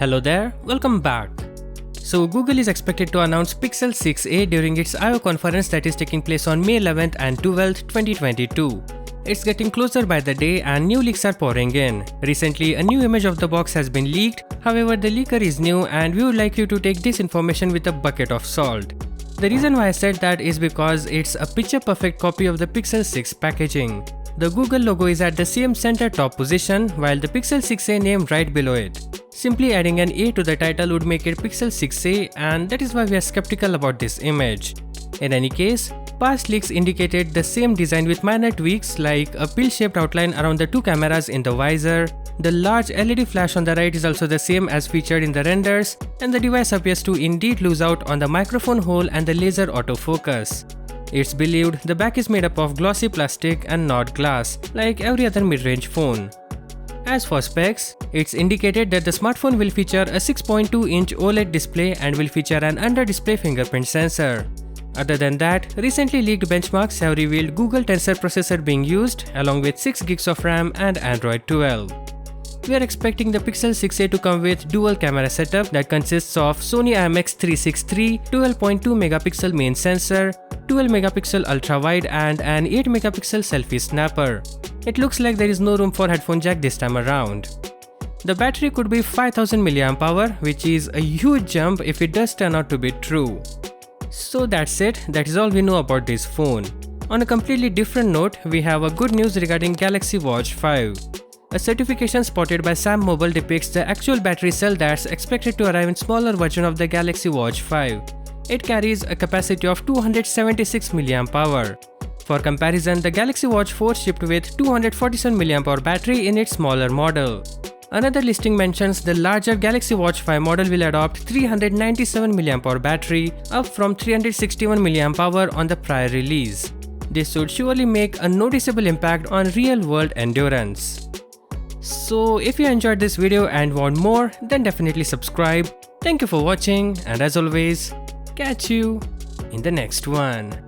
Hello there, welcome back. So Google is expected to announce Pixel 6a during its I/O conference that is taking place on May 11th and 12th, 2022. It's getting closer by the day and new leaks are pouring in. Recently, a new image of the box has been leaked, however the leaker is new and we would like you to take this information with a bucket of salt. The reason why I said that is because it's a picture-perfect copy of the Pixel 6 packaging. The Google logo is at the same center top position while the Pixel 6a name right below it. Simply adding an A to the title would make it Pixel 6a, and that is why we are skeptical about this image. In any case, past leaks indicated the same design with minor tweaks like a pill-shaped outline around the two cameras in the visor. The large LED flash on the right is also the same as featured in the renders, and the device appears to indeed lose out on the microphone hole and the laser autofocus. It's believed the back is made up of glossy plastic and not glass, like every other mid-range phone. As for specs, it's indicated that the smartphone will feature a 6.2-inch OLED display and will feature an under-display fingerprint sensor. Other than that, recently leaked benchmarks have revealed Google Tensor processor being used, along with 6 GB of RAM and Android 12. We are expecting the Pixel 6a to come with dual camera setup that consists of Sony IMX363 12.2 megapixel main sensor, 12 megapixel ultra-wide and an 8 megapixel selfie snapper. It looks like there is no room for headphone jack this time around. The battery could be 5000 mAh, which is a huge jump if it does turn out to be true. So that's it, that is all we know about this phone. On a completely different note, we have a good news regarding Galaxy Watch 5. A certification spotted by Sam Mobile depicts the actual battery cell that's expected to arrive in smaller version of the Galaxy Watch 5. It carries a capacity of 276 mAh. For comparison, the Galaxy Watch 4 shipped with 247 mAh battery in its smaller model. Another listing mentions the larger Galaxy Watch 5 model will adopt 397 mAh battery, up from 361 mAh on the prior release. This should surely make a noticeable impact on real-world endurance. So if you enjoyed this video and want more, then definitely subscribe. Thank you for watching, and as always, catch you in the next one.